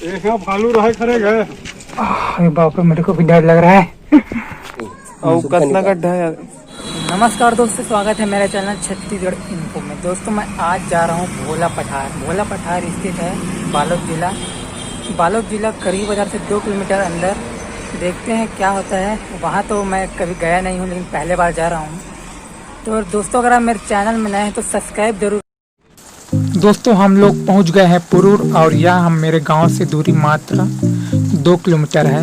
भालू रहा करेगा। अरे बाप रे, मेरे को भी डर लग रहा है। और कितना गड्ढा है? नमस्कार दोस्तों, स्वागत है मेरे चैनल छत्तीसगढ़ इन्फो में। दोस्तों मैं आज जा रहा हूँ भोला पठार। भोला पठार स्थित है बालोद जिला करीब इधर से 2 किलोमीटर अंदर। देखते हैं क्या होता है वहाँ। तो मैं कभी गया नहीं हूँ, लेकिन पहले बार जा रहा हूँ। तो दोस्तों अगर आप मेरे चैनल में नए हैं तो सब्सक्राइब जरूर। दोस्तों हम लोग पहुँच गए हैं पुरूर, और यह हम मेरे गांव से दूरी मात्र 2 किलोमीटर है।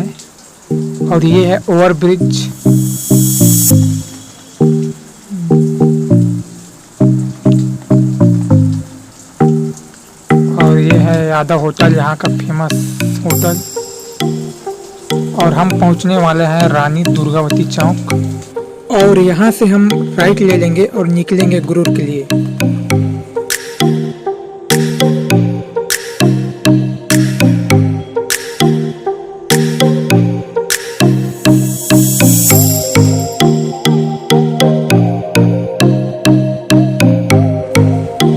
और ये है ओवर ब्रिज। और ये है यादव होटल, यहाँ का फेमस होटल। और हम पहुंचने वाले हैं रानी दुर्गावती चौक, और यहाँ से हम राइट ले लेंगे और निकलेंगे गुरूर के लिए।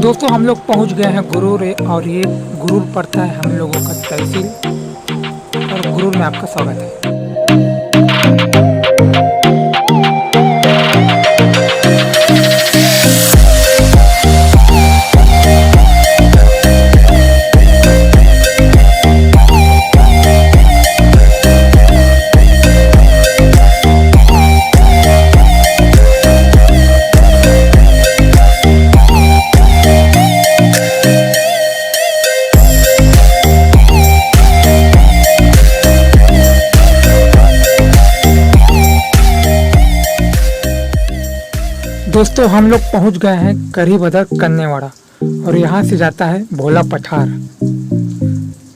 दोस्तों हम लोग पहुंच गए हैं गुरूर, और ये गुरूर पड़ता है हम लोगों का तहसील। और गुरूर में आपका स्वागत है। दोस्तों हम लोग पहुंच गए हैं करीब अदर कन्नेवाड़ा, और यहाँ से जाता है भोला पठार।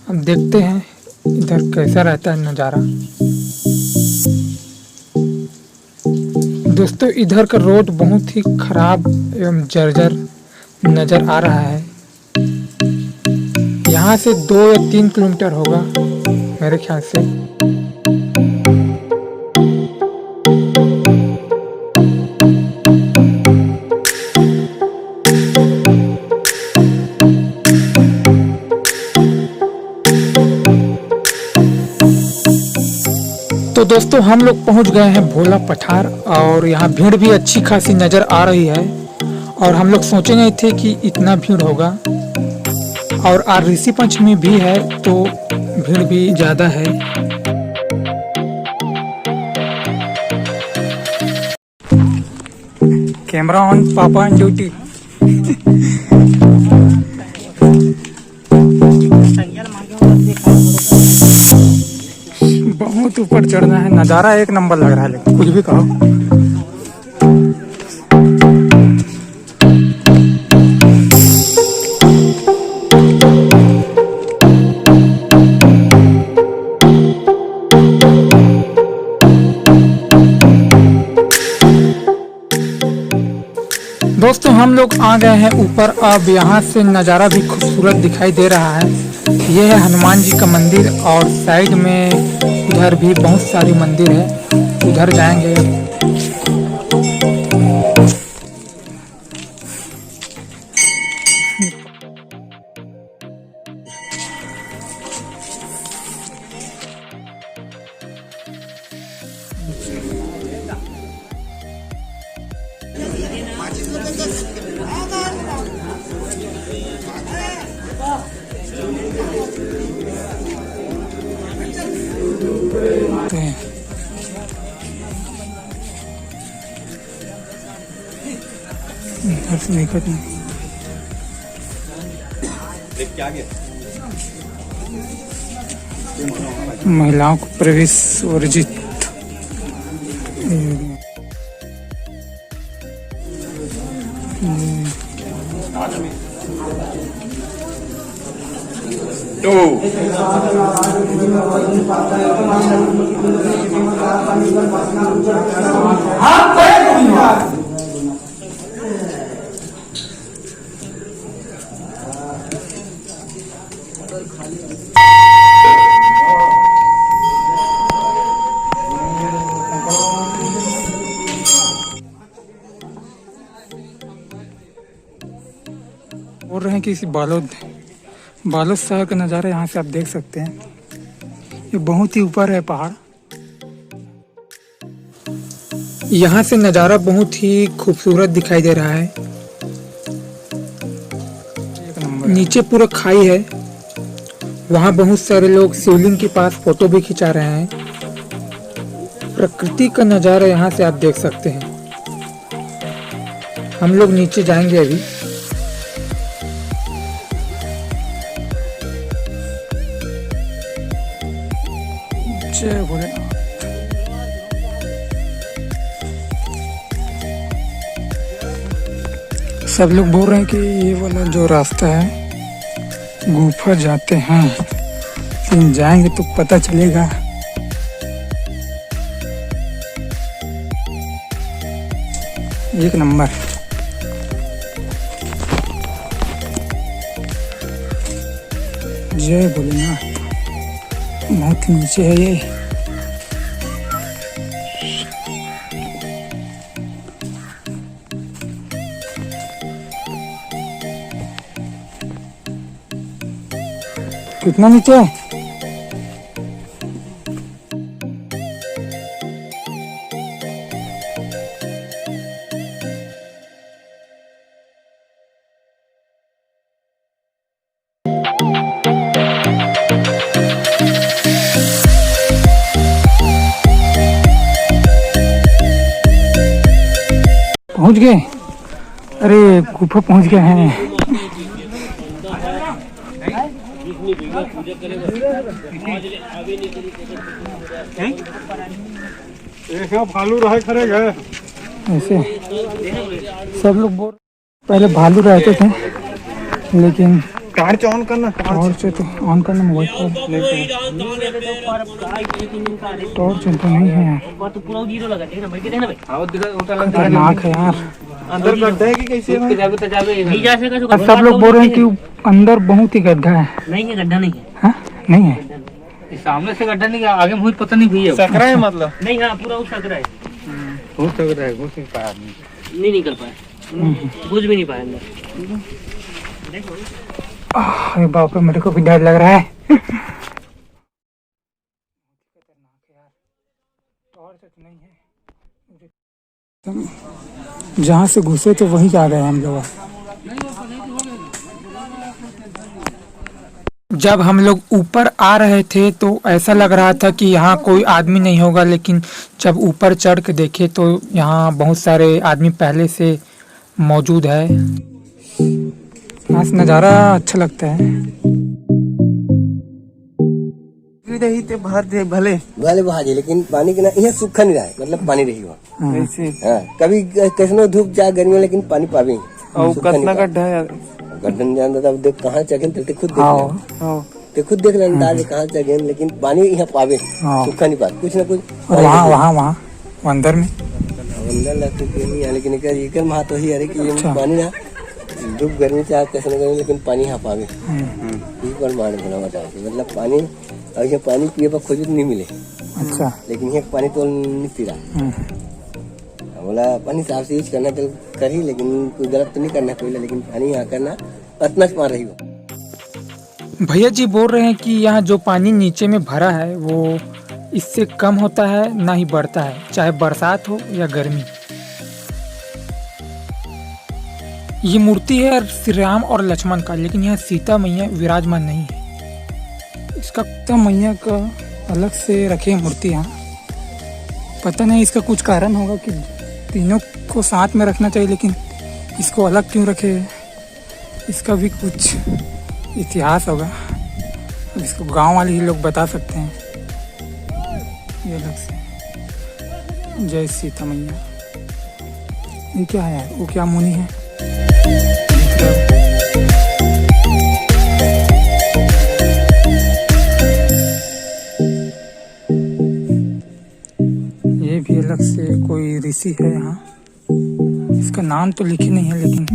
अब देखते हैं इधर कैसा रहता है नज़ारा। दोस्तों इधर का रोड बहुत ही खराब एवं जर्जर नज़र आ रहा है। यहाँ से 2 या 3 किलोमीटर होगा मेरे ख्याल से। तो दोस्तों हम लोग पहुंच गए हैं भोला पठार, और यहाँ भीड़ भी अच्छी खासी नज़र आ रही है। और हम लोग सोचे नहीं थे कि इतना भीड़ होगा। और आज ऋषि पंचमी भी है तो भीड़ भी ज़्यादा है। कैमरा ऑन, पापा ऑन ड्यूटी। बहुत ऊपर चढ़ना है, नज़ारा एक नंबर लग रहा है, लेकिन कुछ भी कहो। दोस्तों हम लोग आ गए हैं ऊपर। अब यहाँ से नज़ारा भी खूबसूरत दिखाई दे रहा है। ये है हनुमान जी का मंदिर, और साइड में उधर भी बहुत सारी मंदिर है, उधर जाएंगे। महिलाओं को प्रवेश वर्जित। बोल रहे हैं कि इसी बालोद बालूशाह का नज़ारा यहाँ से आप देख सकते हैं। ये बहुत ही ऊपर है पहाड़। यहाँ से नज़ारा बहुत ही खूबसूरत दिखाई दे रहा है। नीचे पूरा खाई है। वहाँ बहुत सारे लोग शिवलिंग के पास फोटो भी खिंचा रहे हैं। प्रकृति का नज़ारा यहाँ से आप देख सकते हैं। हम लोग नीचे जाएंगे अभी। जय भोलेनाथ। सब लोग बोल रहे हैं कि ये वाला जो रास्ता है गुफा जाते हैं, लेकिन जाएंगे तो पता चलेगा। एक नंबर। जय भोलेनाथ। बहुत ही नीचे है ये। कितना नीचे है? पहुंच गए। अरे गुफा पहुंच गए हैं। भालू रहे खड़े गए ऐसे सब लोग बोल। पहले भालू रहते थे, लेकिन टॉर्च ऑन करना। टॉर्च तो ऑन करना मोबाइल पर। टॉर्च तो नहीं है यार। खतरनाक है यार। अंदर गड्ढा है कि कैसे सब लोग बोल रहे हैं कि अंदर बहुत ही गड्ढा है। नहीं है, गड्ढा नहीं है। हाँ? नहीं है। सामने से गड्ढा नहीं है, आगे मुझे पता नहीं भैया। सकरा है मतलब? नहीं, हाँ पूरा वो सकरा है। हो सकता है, घुस नहीं पाया नहीं निकल पाया, घुस भी नहीं पाया अंदर। अरे बाप रे, मेरे को भी डर लग रहा है। जहाँ से घुसे तो वहीं आ गए हम लोग। जब हम लोग ऊपर आ रहे थे तो ऐसा लग रहा था कि यहाँ कोई आदमी नहीं होगा, लेकिन जब ऊपर चढ़ के देखे तो यहाँ बहुत सारे आदमी पहले से मौजूद है। यहाँ से नज़ारा अच्छा लगता है। भले भले बहाजे, लेकिन पानी के ना यहाँ सूखा नहीं रहा है, मतलब पानी रही हो। कभी कैसनो धूप जा गर्मी में, लेकिन पानी पावे और कितना गड्ढा है? गड्ढा नहीं जानता था। देख कहाँ चढ़े ते खुद देख ले अंदाज कहाँ चढ़े, लेकिन पानी यहाँ पावे सूखा नहीं पाते कुछ ना कुछ। वहाँ अंदर में अंदर लगते लेकिन एक महा तो ही है कि पानी ना धूप गर्मी चाहे कैसे न गर्मी, लेकिन पानी यहाँ पावे इस पर मान भोला बताओ। मतलब पानी और ये पानी पिए पर खोज नहीं मिले। अच्छा, लेकिन ये पानी तो नहीं पी रहा। बोला पानी साफ से यूज करना तो कर ही, लेकिन कोई गलत तो नहीं करना कोई, लेकिन पानी यहाँ करना पतना पा रही हो। भैया जी बोल रहे हैं कि यहाँ जो पानी नीचे में भरा है वो इससे कम होता है, ना ही बढ़ता है, चाहे बरसात हो या गर्मी। ये मूर्ति है श्री राम और लक्ष्मण का, लेकिन यहाँ सीता मैया विराजमान नहीं है। इसका सीता मैया का अलग से रखे मूर्ति यहाँ। पता नहीं इसका कुछ कारण होगा कि तीनों को साथ में रखना चाहिए, लेकिन इसको अलग क्यों रखे। इसका भी कुछ इतिहास होगा, इसको गांव वाले ही लोग बता सकते हैं। ये अलग से जय सीता मैया। ये क्या है यार? वो क्या मुनि है? ये भी अलग से कोई ऋषि है यहाँ। इसका नाम तो लिखे नहीं है, लेकिन